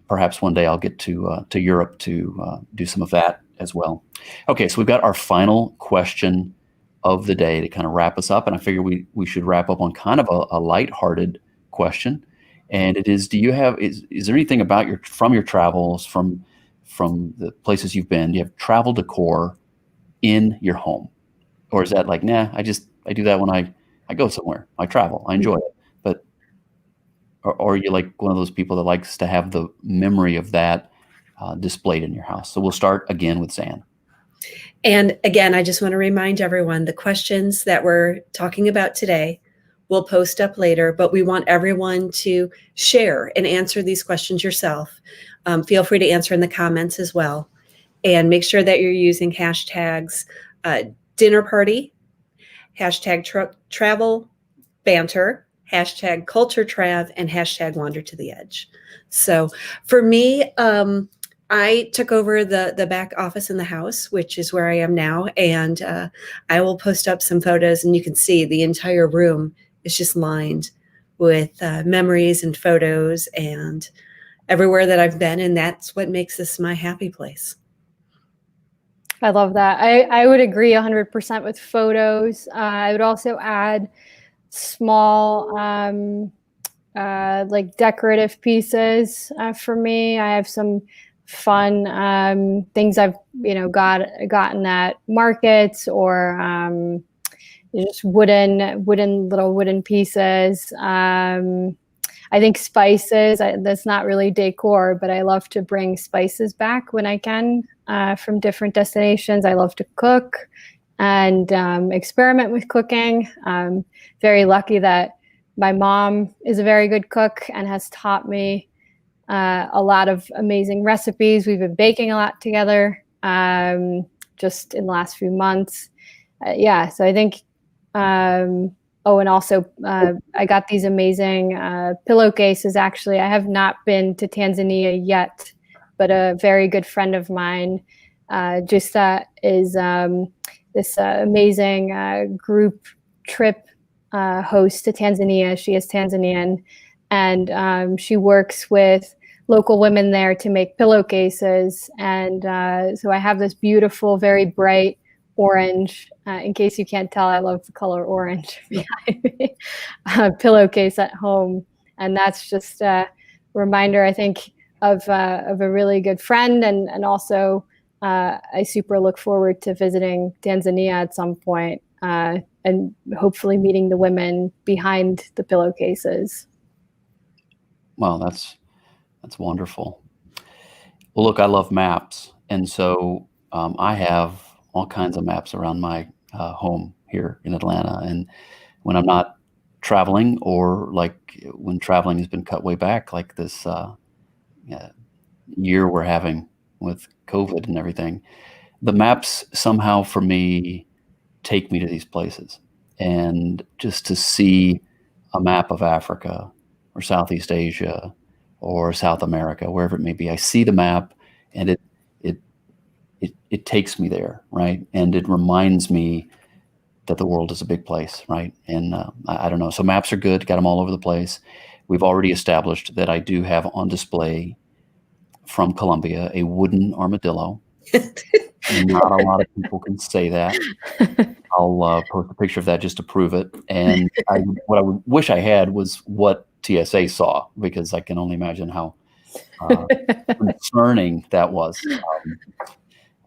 perhaps one day I'll get to Europe to do some of that as well. Okay, so we've got our final question of the day to kind of wrap us up, and I figure we should wrap up on kind of a lighthearted question. And it is: is there anything about from your travels, from the places you've been, do you have travel decor in your home, or is that like, nah, I do that when I go somewhere, I travel, I enjoy it, but or are you like one of those people that likes to have the memory of that displayed in your house? So we'll start again with Zan. And again, I just want to remind everyone, the questions that we're talking about today we'll post up later, but we want everyone to share and answer these questions yourself. Feel free to answer in the comments as well. And make sure that you're using hashtags dinner party, hashtag travel banter, hashtag culture trav, and hashtag wander to the edge. So for me, I took over the back office in the house, which is where I am now. And I will post up some photos, and you can see the entire room is just lined with memories and photos and everywhere that I've been. And that's what makes this my happy place. I love that. I would agree 100% with photos. I would also add small, like decorative pieces for me. I have some fun things I've gotten at markets, or just little wooden pieces. I think spices, that's not really decor, but I love to bring spices back when I can from different destinations. I love to cook and experiment with cooking. I'm very lucky that my mom is a very good cook and has taught me a lot of amazing recipes. We've been baking a lot together just in the last few months. So I think, and also I got these amazing pillowcases. Actually, I have not been to Tanzania yet, but a very good friend of mine, is this amazing group trip host to Tanzania. She is Tanzanian, and she works with local women there to make pillowcases. And so I have this beautiful, very bright orange, in case you can't tell, I love the color orange behind me, pillowcase at home. And that's just a reminder, I think, of a really good friend. And also, I super look forward to visiting Tanzania at some point, and hopefully meeting the women behind the pillowcases. Wow, that's wonderful. Well, look, I love maps. And so I have all kinds of maps around my home here in Atlanta. And when I'm not traveling, or like when traveling has been cut way back, like this year we're having with COVID and everything, the maps somehow for me take me to these places. And just to see a map of Africa or Southeast Asia or South America, wherever it may be, I see the map and it takes me there, right? And it reminds me that the world is a big place, right? And I don't know. So maps are good. Got them all over the place. We've already established that I do have on display from Colombia a wooden armadillo. Not a lot of people can say that. I'll post a picture of that just to prove it. And what I wish I had was what TSA saw, because I can only imagine how concerning that was.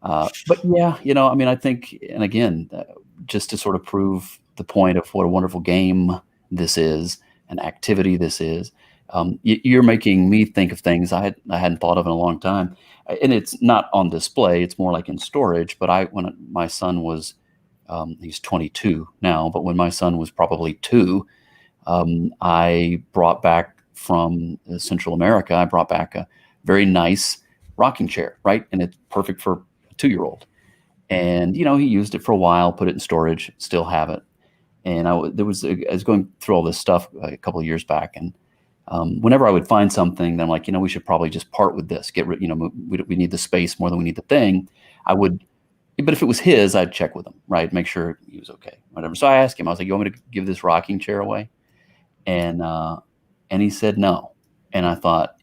But yeah, I think, and again, just to sort of prove the point of what a wonderful game this is, an activity this is, you're making me think of things I hadn't thought of in a long time. And it's not on display; it's more like in storage. But when my son was, he's 22 now, but when my son was probably 2, I brought back from Central America, I brought back a very nice rocking chair, right? And it's perfect for a 2-year-old. And, he used it for a while, put it in storage, still have it. And I was going through all this stuff a couple of years back. And whenever I would find something that I'm like, we should probably just part with this, get rid, we need the space more than we need the thing. But if it was his, I'd check with him, right? Make sure he was okay, whatever. So I asked him, I was like, you want me to give this rocking chair away? And he said no. And I thought,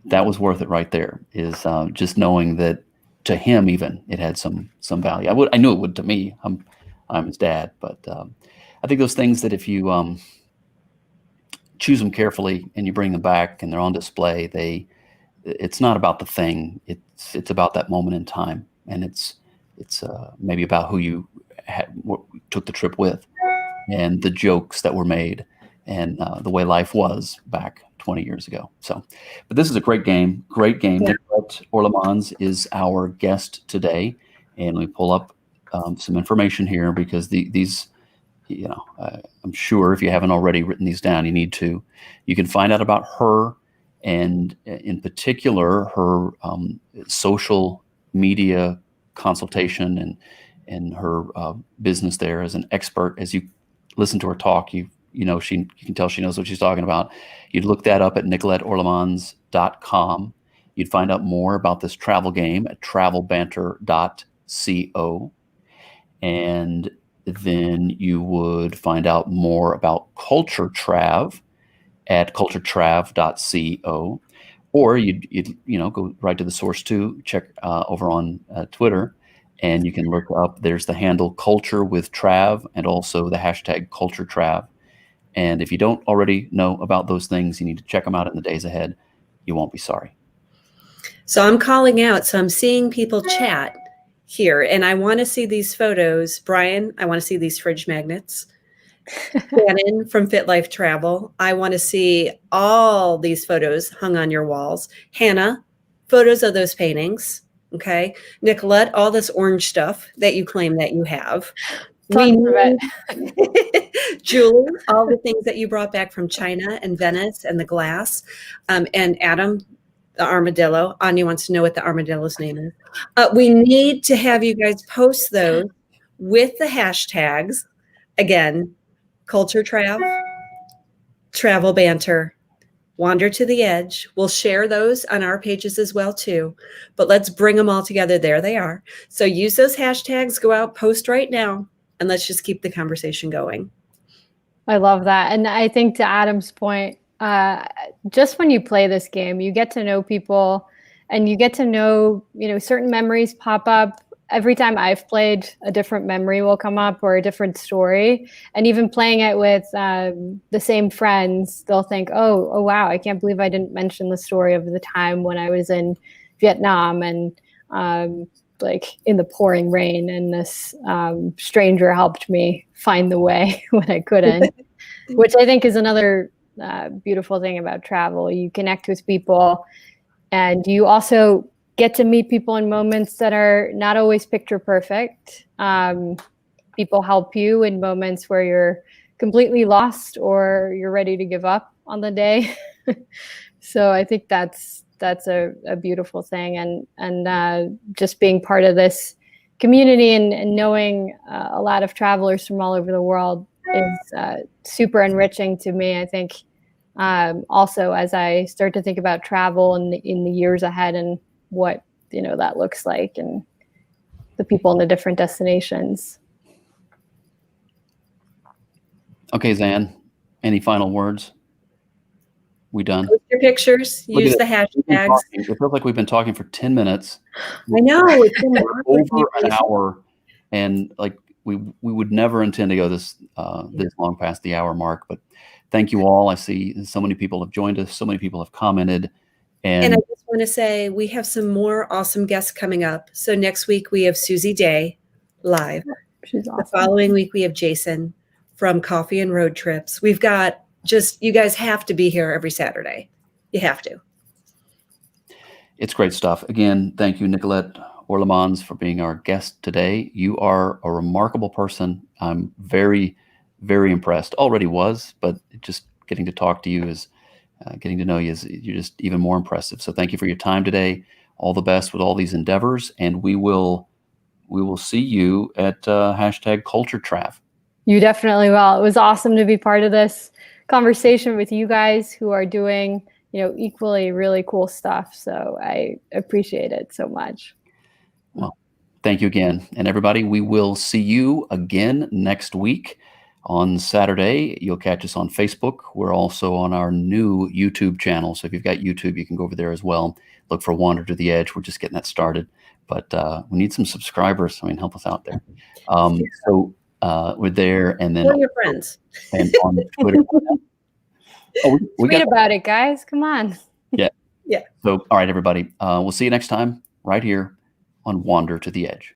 that was worth it right there, is just knowing that to him, even, it had some value. I knew it would to me. I'm his dad, but I think those things that if you choose them carefully and you bring them back and they're on display, it's not about the thing. It's about that moment in time, and it's maybe about who you took the trip with, and the jokes that were made, and the way life was back 20 years ago. So, but this is a great game. Great game. Yeah. Nicolette Orlemans is our guest today, and we pull up some information here because these, I'm sure if you haven't already written these down, you need to. You can find out about her, and in particular, her social media consultation and her business there as an expert. As you listen to her talk, you can tell she knows what she's talking about. You'd look that up at nicoletteorlemans.com. You'd find out more about this travel game at travelbanter.co. And then you would find out more about Culture Trav at culturetrav.co. Or you'd go right to the source too, check over on Twitter, and you can look up, there's the handle Culture with Trav and also the hashtag Culture Trav. And if you don't already know about those things, you need to check them out in the days ahead. You won't be sorry. So I'm calling out. So I'm seeing people chat here, and I want to see these photos. Brian, I want to see these fridge magnets. Shannon from Fit Life Travel, I want to see all these photos hung on your walls. Hannah, photos of those paintings. Okay. Nicolette, all this orange stuff that you claim that you have. Tons of it. Julie, all the things that you brought back from China and Venice and the glass. And Adam, the armadillo. Anya wants to know what the armadillo's name is. We need to have you guys post those with the hashtags. Again, Culture Trav, Travel Banter, Wander to the Edge. We'll share those on our pages as well too, but let's bring them all together. There they are. So use those hashtags, go out, post right now, and let's just keep the conversation going. I love that. And I think to Adam's point, just when you play this game, you get to know people, and you get to know, certain memories pop up. Every time I've played, a different memory will come up or a different story. And even playing it with the same friends, they'll think, oh, wow, I can't believe I didn't mention the story of the time when I was in Vietnam and like in the pouring rain, and this stranger helped me find the way when I couldn't, which I think is another beautiful thing about travel. You connect with people, and you also get to meet people in moments that are not always picture perfect. People help you in moments where you're completely lost or you're ready to give up on the day. So I think that's a beautiful thing. And just being part of this community and knowing a lot of travelers from all over the world is super enriching to me. I think also as I start to think about travel in the years ahead and what that looks like, and the people in the different destinations. Okay, Zan, any final words? We done? Post your pictures, use the hashtags. It feels like we've been talking for 10 minutes. I know, it's been over an hour, and like we would never intend to go this long past the hour mark. But thank you all. I see so many people have joined us. So many people have commented. And I just want to say we have some more awesome guests coming up. So next week we have Susie Day live. She's awesome. The following week we have Jason from Coffee and Road Trips. We've got you guys have to be here every Saturday. You have to. It's great stuff. Again, thank you, Nicolette Orlemans, for being our guest today. You are a remarkable person. I'm very, very impressed. Already was, but just getting to talk to you is, getting to know you is, you're just even more impressive. So thank you for your time today. All the best with all these endeavors, and we will see you at #CultureTrav. You definitely will. It was awesome to be part of this conversation with you guys who are doing, equally really cool stuff. So I appreciate it so much. Well, thank you again. And everybody, we will see you again next week on Saturday. You'll catch us on Facebook. We're also on our new YouTube channel. So if you've got YouTube, you can go over there as well. Look for Wander to the Edge. We're just getting that started, but we need some subscribers. I mean, help us out there. So we're there, and then tell your friends. And on Twitter. Tweet about it, guys. Come on. Yeah. Yeah. So, all right, everybody. We'll see you next time right here on Wander to the Edge.